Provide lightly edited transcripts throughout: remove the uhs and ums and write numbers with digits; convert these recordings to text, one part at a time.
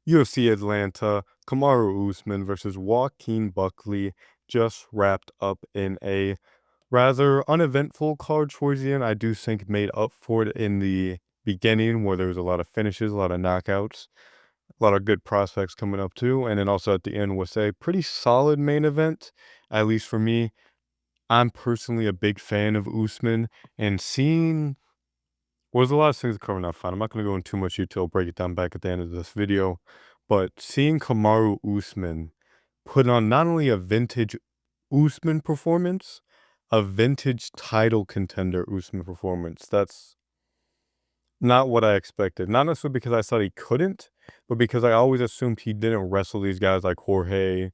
UFC Atlanta, Kamaru Usman versus Joaquin Buckley just wrapped up in a rather uneventful card towards the end. I do think made up for it in the beginning where there was a lot of finishes, a lot of knockouts, a lot of good prospects coming up too. And then also at the end was a pretty solid main event, at least for me. I'm personally a big fan of Usman, and seeing there's a lot of things that cover that fight. I'm not going to go into too much detail, break it down back at the end of this video, but seeing Kamaru Usman put on not only a vintage Usman performance, a vintage title contender Usman performance. That's not what I expected. Not necessarily because I thought he couldn't, but because I always assumed he didn't wrestle these guys like Jorge,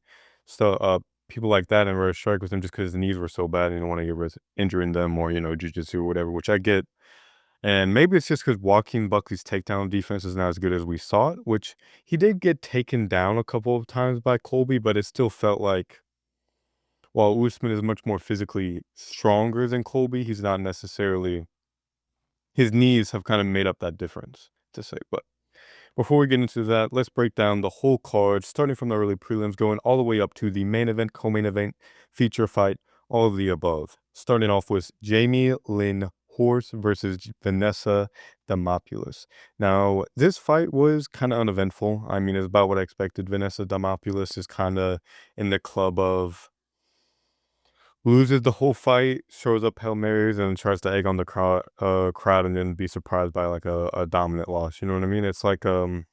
people like that, and really strike with him just because his knees were so bad and he didn't want to get injuring them or, jiu-jitsu or whatever, which I get. And maybe it's just because Joaquin Buckley's takedown defense is not as good as we saw it, which he did get taken down a couple of times by Colby, but it still felt like while Usman is much more physically stronger than Colby, he's not necessarily, his knees have kind of made up that difference, to say. But before we get into that, let's break down the whole card, starting from the early prelims, going all the way up to the main event, co-main event, feature fight, all of the above. Starting off with Jamie Lynn Horse versus Vanessa Demopoulos. Now, this fight was kind of uneventful. I mean, it's about what I expected. Vanessa Demopoulos is kind of in the club of loses the whole fight, shows up Hail Marys, and tries to egg on the crowd and then be surprised by like a dominant loss. You know what I mean? It's like I don't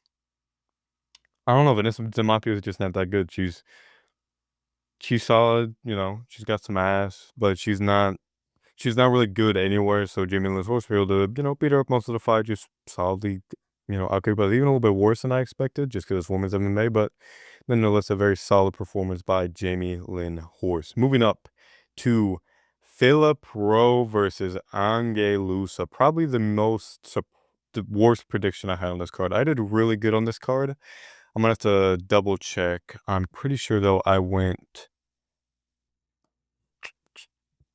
know, Vanessa Demopoulos is just not that good. She's solid, she's got some ass, but she's not really good anywhere. So Jamie Lynn Horse was able to, beat her up most of the fight, just solidly, okay, but even a little bit worse than I expected, just because it's women's MMA, but nonetheless, a very solid performance by Jamie Lynn Horse. Moving up to Philip Rowe versus Ange Lusa. Probably the worst prediction I had on this card. I did really good on this card. I'm gonna have to double check. I'm pretty sure though I went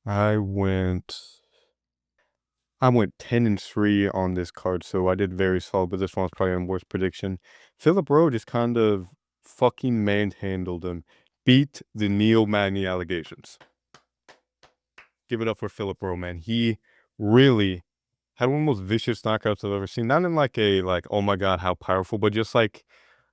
10-3 on this card, so I did very solid, but this one was probably my worst prediction. Philip Rowe just kind of fucking manhandled him. Beat the Neil Magny allegations. Give it up for Philip Rowe, man. He really had one of the most vicious knockouts I've ever seen. Not in like oh my god, how powerful, but just like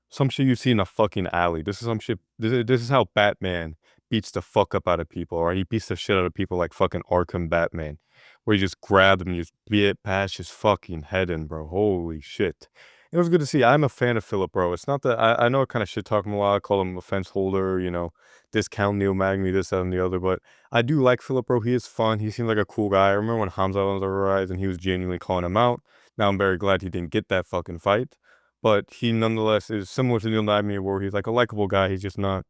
some shit you see in a fucking alley. This is some shit. This is how Batman beats the fuck up out of people, or he beats the shit out of people like fucking Arkham Batman, where you just grab them and just beat it past his fucking head in, bro. Holy shit. It was good to see. I'm a fan of Philip, bro. It's not that I know I kind of shit talk him a lot. I call him a fence holder, discount Neil Magny, this, that, and the other. But I do like Philip, bro. He is fun. He seems like a cool guy. I remember when Hamza was on the rise and he was genuinely calling him out. Now I'm very glad he didn't get that fucking fight. But he nonetheless is similar to Neil Magny, where he's like a likable guy. He's just not,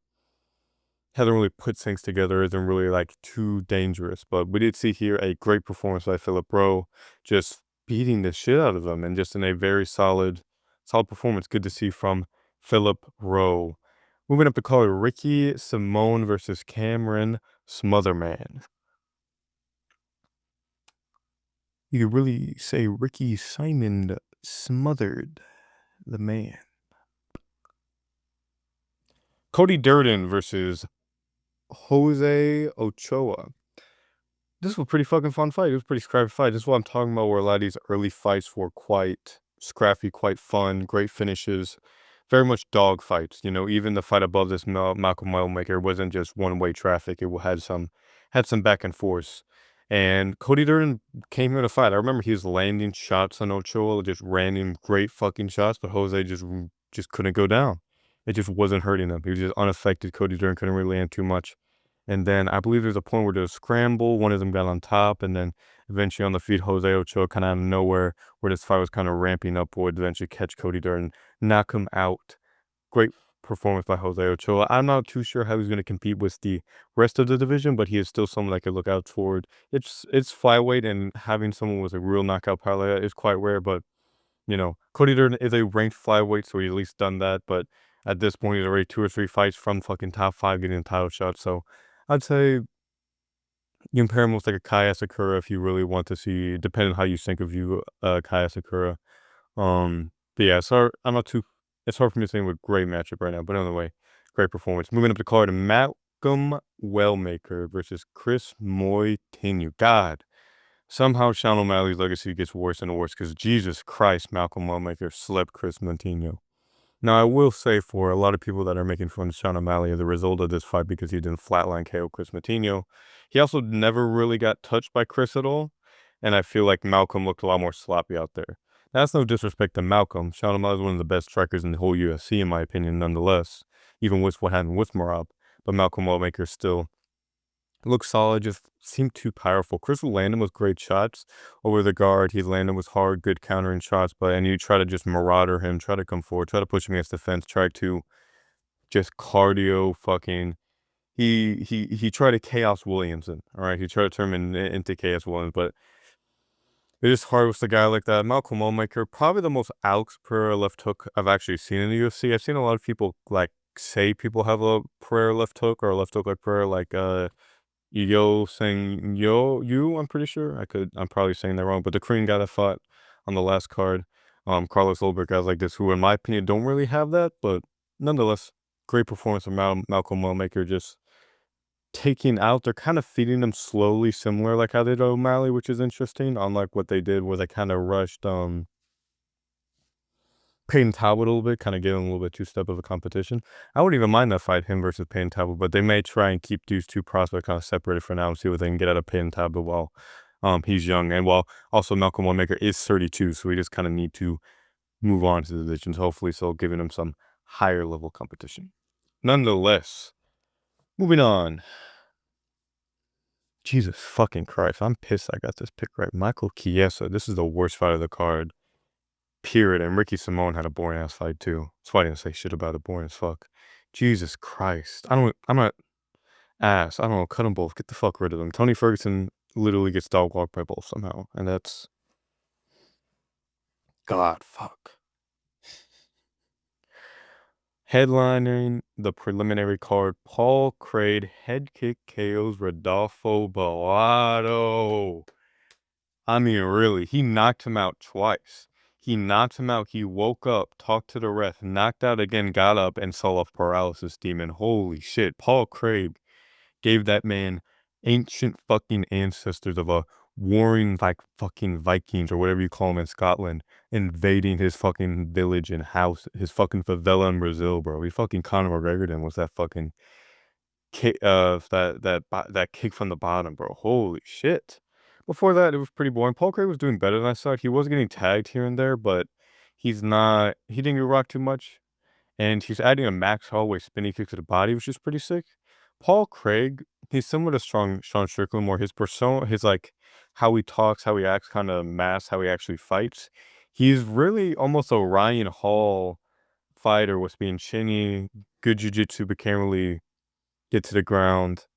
hasn't really put things together, isn't really like too dangerous. But we did see here a great performance by Philip Rowe, just beating the shit out of him and just in a very solid performance. Good to see from Philip Rowe. Moving up the card, Ricky Simone versus Cameron Smotherman. You could really say Ricky Simon smothered the man. Cody Durden versus Jose Ochoa. This was a pretty fucking fun fight. It was a pretty scrappy fight. This is what I'm talking about, where a lot of these early fights were quite scrappy, quite fun, great finishes, very much dog fights. Even the fight above this, Malcolm Wildmaker, wasn't just one-way traffic. It had some back and forth. And Cody Durden came here to fight. I remember he was landing shots on Ochoa, just random great fucking shots, but Jose just couldn't go down. It just wasn't hurting him. He was just unaffected. Cody Durden couldn't really land too much. And then I believe there's a point where there's a scramble. One of them got on top, and then eventually on the feet, Jose Ochoa kind of out of nowhere, where this fight was kind of ramping up, would eventually catch Cody Durden, knock him out. Great performance by Jose Ochoa. I'm not too sure how he's going to compete with the rest of the division, but he is still someone I could look out toward. It's flyweight, and having someone with a real knockout power is quite rare, but Cody Durden is a ranked flyweight, so he's at least done that, but at this point, he's already 2 or 3 fights from fucking top 5 getting a title shot, so I'd say you compare him with like a Kai Asakura if you really want to see, depending on how you think of Kai Asakura. But yeah, it's hard for me to say with great matchup right now, but anyway, great performance. Moving up the card, Malcolm Wellmaker versus Chris Moitinu. God, somehow Sean O'Malley's legacy gets worse and worse because Jesus Christ, Malcolm Wellmaker slept Chris Moitinu. Now, I will say for a lot of people that are making fun of Sean O'Malley, the result of this fight because he didn't flatline KO Chris Matinho, he also never really got touched by Chris at all, and I feel like Malcolm looked a lot more sloppy out there. That's no disrespect to Malcolm. Sean O'Malley is one of the best strikers in the whole UFC, in my opinion, nonetheless, even with what happened with Marab. But Malcolm Wellmaker still looked solid, just seemed too powerful. Chris was landing with great shots over the guard. He landed with hard, good countering shots, and you try to just marauder him, try to come forward, try to push him against the fence, try to just cardio fucking. He tried to Chaos Williamson, all right? He tried to turn him into Chaos Williams, but it's just hard with a guy like that. Malcolm Wellmaker, probably the most Alex Pereira left hook I've actually seen in the UFC. I've seen a lot of people like say people have a Pereira left hook or a left hook like Pereira, like I'm pretty sure. I'm probably saying that wrong, but the Korean guy that fought on the last card, Carlos Ulberg, guys like this, who in my opinion don't really have that, but nonetheless, great performance from Malcolm Wellmaker, just taking out, they're kind of feeding them slowly, similar like how they did O'Malley, which is interesting, unlike what they did where they kind of rushed, Payton Talbot a little bit, kind of giving him a little bit two-step of a competition. I wouldn't even mind that fight, him versus Payton Talbot, but they may try and keep these two prospects kind of separated for now and see what they can get out of Payton Talbot while he's young. And while also Malcolm Wellmaker is 32, so we just kind of need to move on to the divisions, hopefully, so giving him some higher level competition. Nonetheless, moving on. Jesus fucking Christ, I'm pissed I got this pick right. Michael Chiesa, this is the worst fight of the card. Period. And Ricky Simone had a boring ass fight too. That's why I didn't say shit about it. Boring as fuck. Jesus Christ. I'm not ass. I don't know. Cut them both. Get the fuck rid of them. Tony Ferguson literally gets dog walked by both somehow. And that's. God, fuck. Headlining the preliminary card, Paul Craig head kick KOs Rodolfo Bellato. I mean, really, he knocked him out twice. He knocked him out. He woke up, talked to the ref, knocked out again, got up, and saw a paralysis demon. Holy shit. Paul Craig gave that man ancient fucking ancestors of a warring like fucking Vikings or whatever you call them in Scotland, invading his fucking village and house, his fucking favela in Brazil, bro. He fucking Conor McGregor then was that fucking kick, that kick from the bottom, bro. Holy shit. Before that, it was pretty boring. Paul Craig was doing better than I thought. He was getting tagged here and there, but he didn't get rocked too much. And he's adding a Max Holloway spinning kick to the body, which is pretty sick. Paul Craig, he's similar to Sean Strickland, more his persona, his like how he talks, how he acts, kind of masks how he actually fights. He's really almost a Ryan Hall fighter with being chinny, good jiu-jitsu, but can't really get to the ground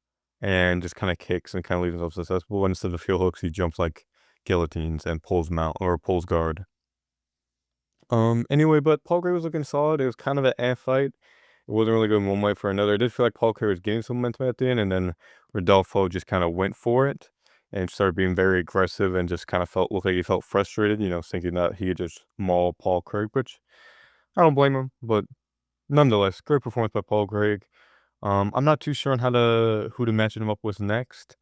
and just kind of kicks and kind of leaves himself successful. And instead of heel hooks, he jumps like guillotines and pulls mount or pulls guard. Anyway, but Paul Gray was looking solid. It was kind of an ass fight. It wasn't really going one way for another. I did feel like Paul Gray was getting some momentum at the end, and then Rodolfo just kind of went for it and started being very aggressive and just kind of looked like he felt frustrated, thinking that he could just maul Paul Craig, which I don't blame him, but nonetheless, great performance by Paul Craig. I'm not too sure on who to match him up with next.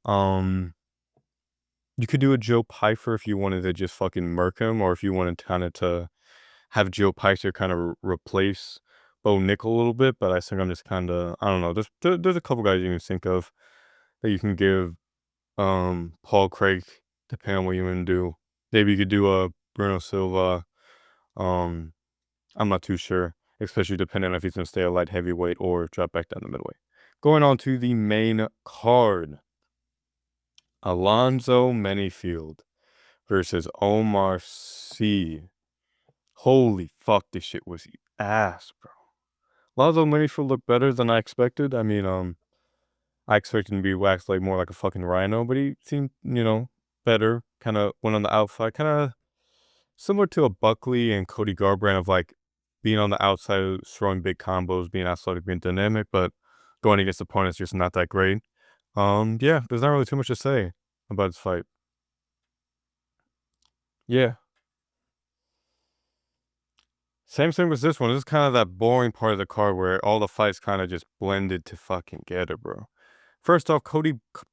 Um, you could do a Joe Pyfer if you wanted to just fucking murk him, or if you wanted kind of to have Joe Pyfer kind of replace Bo Nickel a little bit. But I think I'm just kind of, I don't know. There's a couple guys you can think of that you can give Paul Craig, depending on what you want to do. Maybe you could do a Bruno Silva. I'm not too sure, especially depending on if he's gonna stay a light heavyweight or drop back down the middleweight. Going on to the main card. Alonzo Menifield versus Omar Sy. Holy fuck, this shit was ass, bro. Alonzo Menifield looked better than I expected. I mean, I expected him to be waxed like more like a fucking rhino, but he seemed, better. Kind of went on the outside, kind of similar to a Buckley and Cody Garbrandt of like being on the outside, throwing big combos, being athletic, being dynamic, but going against opponents just not that great. Yeah, there's not really too much to say about this fight. Yeah. Same thing with this one. This is kind of that boring part of the card where all the fights kind of just blended to fucking get it, bro. First off,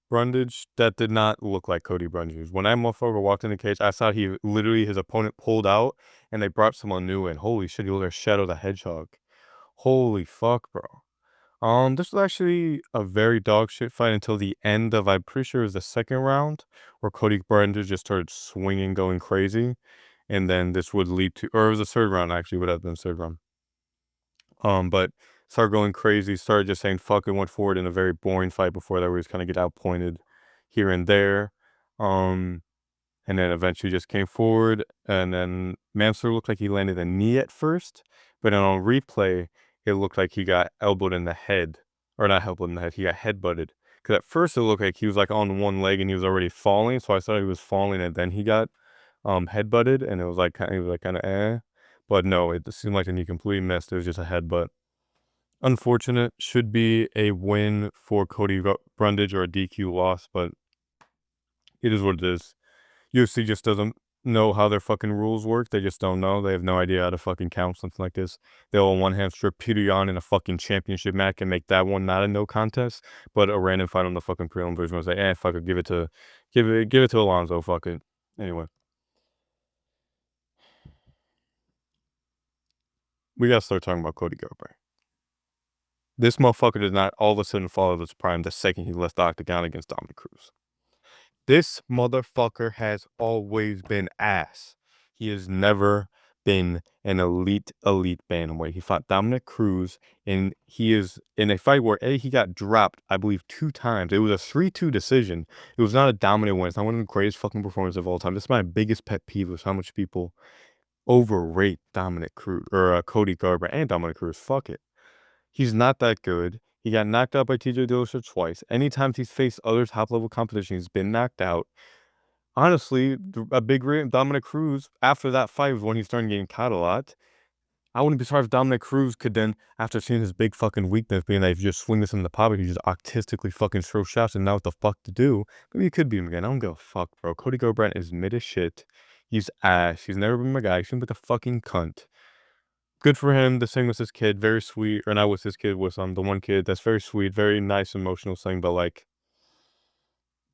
Brundage, that did not look like Cody Brundage. When that motherfucker walked in the cage, I thought he literally, his opponent pulled out and they brought someone new in. Holy shit, he looked like Shadow the Hedgehog. Holy fuck, bro. This was actually a very dog shit fight until the end of, I'm pretty sure it was the second round, where Cody Brundage just started swinging, going crazy. And then this would lead to, or it was the third round, actually, would have been the third round. But started going crazy, started just saying fuck it, went forward in a very boring fight before that, where he was kind of get outpointed here and there. Um, and then eventually just came forward, and then Mansour looked like he landed a knee at first, but then on replay, it looked like he got elbowed in the head, or not elbowed in the head, he got headbutted. Because at first it looked like he was like on one leg and he was already falling, so I thought he was falling and then he got headbutted, and it was like kind of eh. But no, it seemed like he completely missed. It was just a headbutt. Unfortunate. Should be a win for Cody Brundage or a DQ loss, but it is what it is. UFC just doesn't know how their fucking rules work. They just don't know. They have no idea how to fucking count something like this. They'll on one hand strip Peter Yan in a fucking championship match and make that one not a no contest, but a random fight on the fucking prelim version was like, fuck it, give it to Alonzo, fuck it. Anyway. We gotta start talking about Cody Garbrandt. This motherfucker did not all of a sudden fall out of his prime the second he left the octagon against Dominic Cruz. This motherfucker has always been ass. He has never been an elite bantamweight. He fought Dominic Cruz, and he is in a fight where he got dropped, I believe, 2 times. It was a 3-2 decision. It was not a dominant win. It's not one of the greatest fucking performances of all time. This is my biggest pet peeve, is how much people overrate Dominic Cruz, or Cody Garbrandt and Dominic Cruz. Fuck it. He's not that good. He got knocked out by TJ Dillashaw twice. Anytime he's faced other top-level competition, he's been knocked out. Honestly, a big Dominic Cruz, after that fight was when he started getting caught a lot. I wouldn't be sorry if Dominic Cruz could then, after seeing his big fucking weakness, being that if you just swing this in the pocket, you just artistically fucking throw shots and know what the fuck to do. Maybe he could beat him again. I don't give a fuck, bro. Cody Garbrandt is mid as shit. He's ass. He's never been my guy. He's been like a fucking cunt. Good for him. The thing with his kid, very sweet. Or not with his kid, with the one kid. That's very sweet, very nice, emotional thing. But like,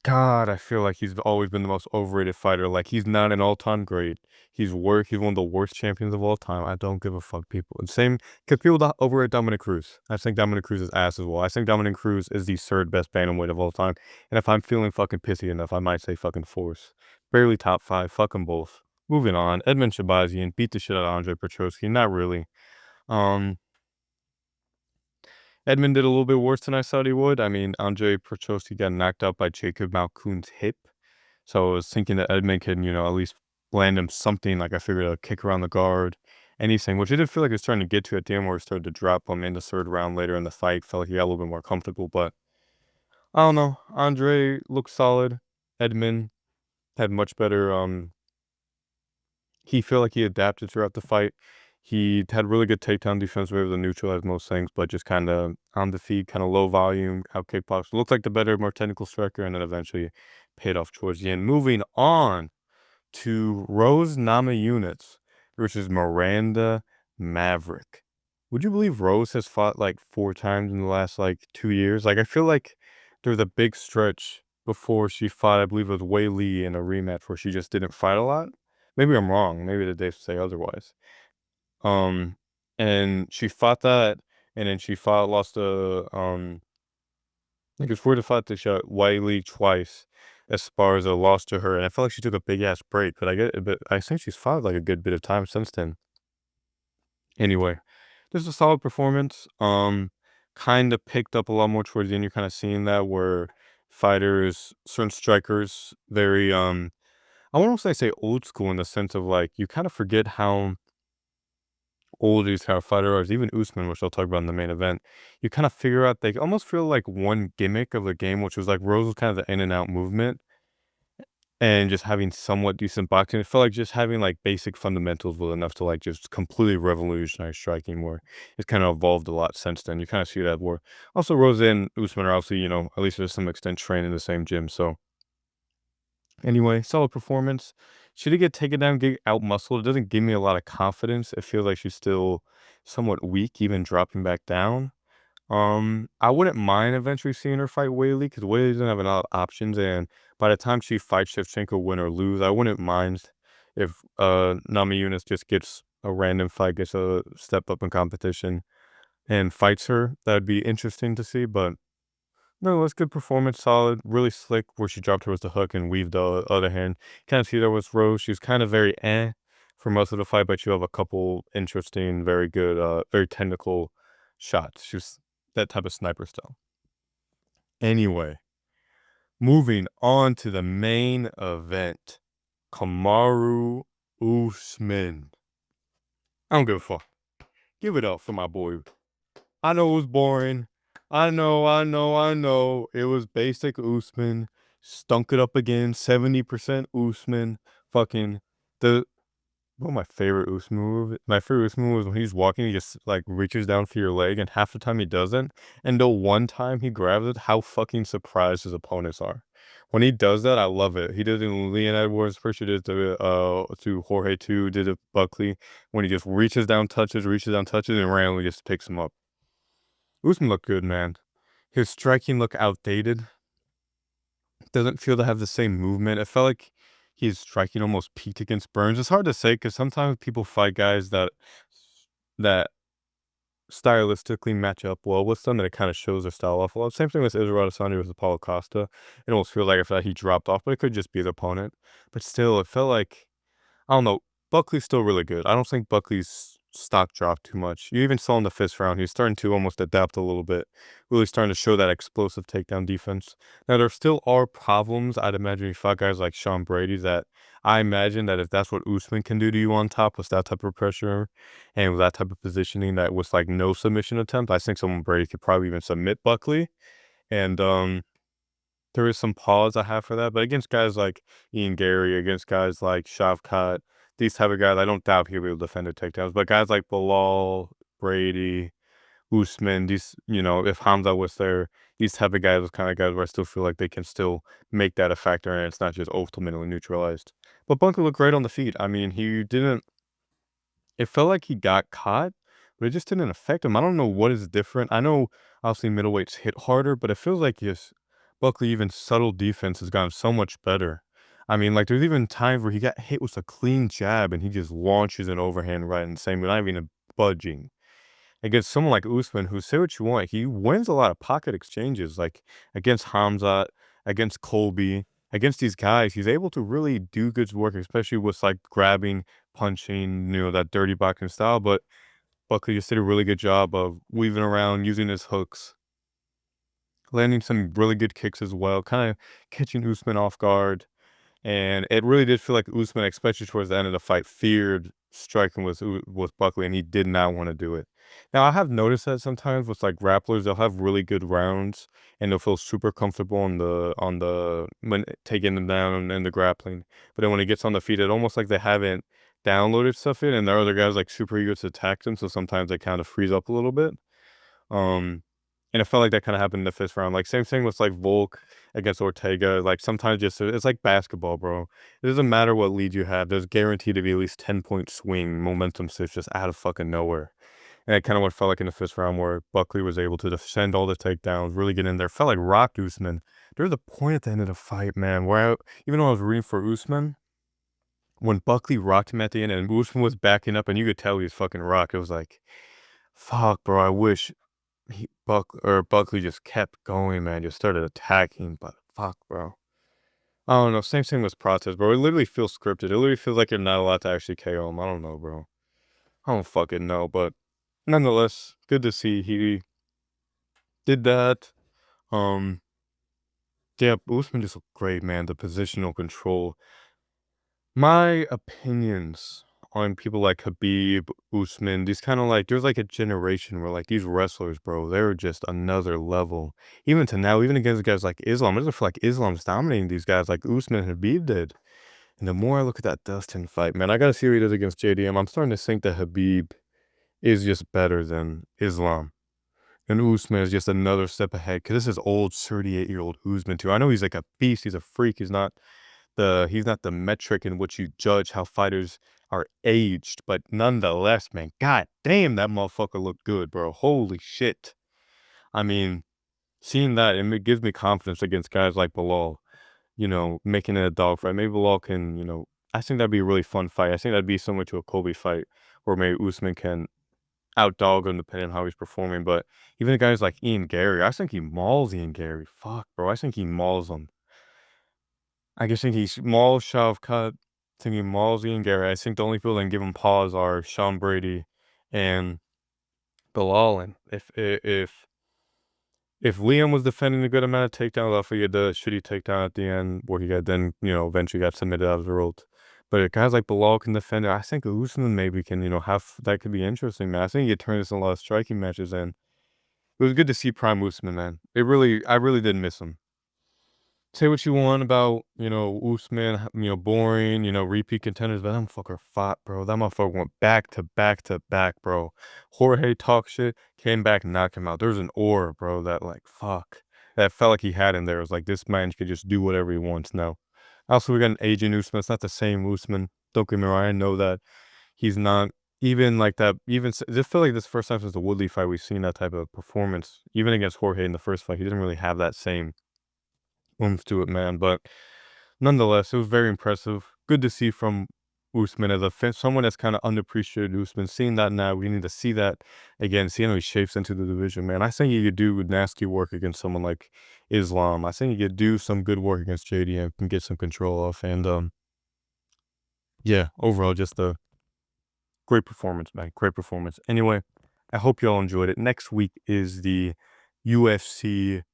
God, I feel like he's always been the most overrated fighter. Like, he's not an all-time great. He's one of the worst champions of all time. I don't give a fuck, people. And same, because people overrate Dominic Cruz. I think Dominic Cruz is ass as well. I think Dominic Cruz is the third best bantamweight of all time. And if I'm feeling fucking pissy enough, I might say fucking fourth. Barely top 5. Fuck them both. Moving on. Edmund Shabazian beat the shit out of Andre Petroski. Not really. Edmund did a little bit worse than I thought he would. I mean, Andre Petroski got knocked out by Jacob Malkoon's hip. So I was thinking that Edmund can, at least land him something. Like, I figured a kick around the guard, anything, which I did feel like he was trying to get to at the end, where he started to drop him in the third round later in the fight. Felt like he got a little bit more comfortable, but I don't know. Andre looked solid. Edmund had much better, he felt like he adapted throughout the fight. He had really good takedown defense, where he was able to neutralize most things, but just kind of on the feet, kind of low volume, out kickbox. Looked like the better, more technical striker, and then eventually paid off towards the end. Moving on to Rose Namajunas versus Miranda Maverick. Would you believe Rose has fought like 4 times in the last like 2 years? Like, I feel like there was a big stretch before she fought, I believe it was Wei Li, in a rematch where she just didn't fight a lot. Maybe I'm wrong. Maybe the days say otherwise. Um, and she fought that, and then she lost to, I think it's 4 to 5 to shot Wiley twice. Esparza lost to her, and I felt like she took a big ass break, but I think she's fought like a good bit of time since then. Anyway, this is a solid performance. Kind of picked up a lot more towards the end. You're kind of seeing that where certain strikers, very I won't say old school in the sense of like you kind of forget how old these kind of fighter are. Even Usman, which I'll talk about in the main event, you kind of figure out they almost feel like one gimmick of the game, which was like Rose was kind of the in and out movement and just having somewhat decent boxing. It felt like just having like basic fundamentals was enough to like just completely revolutionize striking, where it's kind of evolved a lot since then. You kind of see that where also Rose and Usman are obviously, at least to some extent trained in the same gym. So anyway, solid performance. she did get taken down, get out muscled. It doesn't give me a lot of confidence. It feels like she's still somewhat weak, even dropping back down. I wouldn't mind eventually seeing her fight Whaley because Whaley doesn't have a lot of options, and by the time she fights Shevchenko, win or lose, I wouldn't mind if Namajunas just gets a random fight, gets a step up in competition, and fights her. That'd be interesting to see, but no, that's good performance, solid, really slick. Where she dropped her was the hook and weaved the other hand. Kind of see there was Rose. She was kind of very for most of the fight, but you have a couple interesting, very good, very technical shots. She was that type of sniper style. Anyway, moving on to the main event. Kamaru Usman. I don't give a fuck. Give it up for my boy. I know it was boring. I know. It was basic Usman. Stunk it up again. 70% Usman. Fucking the One of my favorite Usman move. My favorite Usman move was when he's walking, he just like reaches down for your leg, and half the time he doesn't. And the one time he grabs it, how fucking surprised his opponents are. When he does that, I love it. He did it in Leon Edwards, first he did it to Jorge too, did it Buckley, when he just reaches down, touches, and randomly just picks him up. Usman looked good, man. His striking looked outdated. Doesn't feel to have the same movement. It felt like his striking almost peaked against Burns. It's hard to say because sometimes people fight guys that stylistically match up well with them, and it kind of shows their style off a lot. Same thing with Israel Adesanya with Paulo Costa. It almost feels like I felt like he dropped off, but it could just be the opponent. But still, it felt like I don't know. Buckley's still really good. I don't think Buckley's stock dropped too much. You even saw in the fifth round, he's starting to almost adapt a little bit, really starting to show that explosive takedown defense. Now, there still are problems. I'd imagine you fought guys like Sean Brady that I imagine that if that's what Usman can do to you on top with that type of pressure and with that type of positioning that was like no submission attempt, I think someone Brady could probably even submit Buckley. And there is some pause I have for that, but against guys like Ian Gary, against guys like Shavkat, these type of guys, I don't doubt he'll be able to defend the takedowns. But guys like Bilal, Brady, Usman, these, if Hamza was there, these type of guys, those kind of guys where I still feel like they can still make that a factor and it's not just ultimately neutralized. But Bunker looked great on the feet. I mean, it felt like he got caught, but it just didn't affect him. I don't know what is different. I know obviously middleweights hit harder, but it feels like his Buckley even subtle defense has gotten so much better. I mean, like there's even times where he got hit with a clean jab and he just launches an overhand right and same, not even budging. Against someone like Usman, who say what you want, he wins a lot of pocket exchanges, like against Hamzat, against Colby, against these guys. He's able to really do good work, especially with like grabbing, punching, that dirty boxing style. But Buckley just did a really good job of weaving around, using his hooks, landing some really good kicks as well, kind of catching Usman off guard. And it really did feel like Usman, especially towards the end of the fight, feared striking with Buckley, and he did not want to do it. Now, I have noticed that sometimes with like grapplers, they'll have really good rounds, and they'll feel super comfortable when taking them down and the grappling. But then when it gets on the feet, it almost like they haven't downloaded stuff in, and there are other guys like super eager to attack them, so sometimes they kind of freeze up a little bit. Um, and it felt like that kinda happened in the fifth round. Like, same thing with, like, Volk against Ortega. Like, sometimes just it's like basketball, bro. It doesn't matter what lead you have. There's guaranteed to be at least 10-point swing, momentum shifts just out of fucking nowhere. And it kinda what felt like in the fifth round where Buckley was able to defend all the takedowns, really get in there. Felt like rocked Usman. There was a point at the end of the fight, man, where even though I was rooting for Usman, when Buckley rocked him at the end and Usman was backing up and you could tell he was fucking rocked, it was like, "Fuck, bro, I wish Buckley just kept going, man, just started attacking, but fuck, bro. I don't know, same thing with Prates, bro. It literally feels scripted. It literally feels like you're not allowed to actually KO him. I don't know, bro. I don't fucking know, but nonetheless, good to see he did that. Um, yeah, Usman just looked great, man. The positional control. My opinions on people like Khabib, Usman, these kind of like, there's like a generation where like these wrestlers, bro, they're just another level. Even to now, even against guys like Islam, it doesn't feel like Islam's dominating these guys like Usman and Khabib did. And the more I look at that Dustin fight, man, I gotta see what he does against JDM. I'm starting to think that Khabib is just better than Islam. And Usman is just another step ahead because this is old 38-year-old Usman too. I know he's like a beast, he's a freak, he's not he's not the metric in which you judge how fighters are aged, but nonetheless, man, god damn, that motherfucker looked good, bro. Holy shit. I mean, seeing that, it gives me confidence against guys like Bilal, making it a dogfight. Maybe Bilal can, I think that'd be a really fun fight. I think that'd be similar to a Kobe fight, where maybe Usman can outdog him depending on how he's performing. But even guys like Ian Gary, I think he mauls Ian Gary. Fuck, bro. I think he mauls him. I just think he mauls Shavkat. I think he mauls Ian Gary. I think the only people that can give him pause are Sean Brady and Bilal. And if Liam was defending a good amount of takedowns, after he had the shitty takedown at the end, where he got then, eventually got submitted out of the ropes. But if guys like Bilal can defend it, I think Usman maybe can, have that could be interesting, man. I think he could turn this in a lot of striking matches, and it was good to see Prime Usman, man. I really did miss him. Say what you want about, Usman, boring, repeat contenders, but that motherfucker fought, bro. That motherfucker went back to back to back, bro. Jorge talked shit, came back and knocked him out. There's an aura, bro, that fuck. That felt like he had in there. It was like, this man could just do whatever he wants now. Also, we got an aging Usman. It's not the same Usman. Don't get me wrong. I know that he's not even like that. Just feel like this first time since the Woodley fight, we've seen that type of performance. Even against Jorge in the first fight, he didn't really have that same oomph to it, man. But nonetheless, it was very impressive. Good to see from Usman as someone that's kind of underappreciated. Usman, seeing that now, we need to see that again. Seeing how he shapes into the division, man. I think he could do nasty work against someone like Islam. I think he could do some good work against JDM and get some control off. And yeah, overall, just a great performance, man. Great performance. Anyway, I hope you all enjoyed it. Next week is the UFC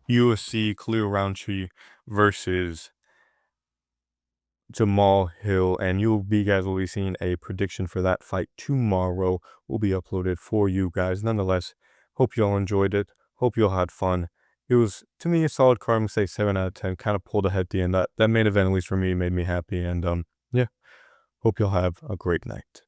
Khalil Roundtree versus Jamal Hill, and guys will be seeing a prediction for that fight tomorrow. Will be uploaded for you guys. Nonetheless, hope you all enjoyed it. Hope you all had fun. It was, to me, a solid card. I'm gonna say 7 out of 10. Kind of pulled ahead at the end. That main event, at least for me, made me happy. And yeah, hope you all have a great night.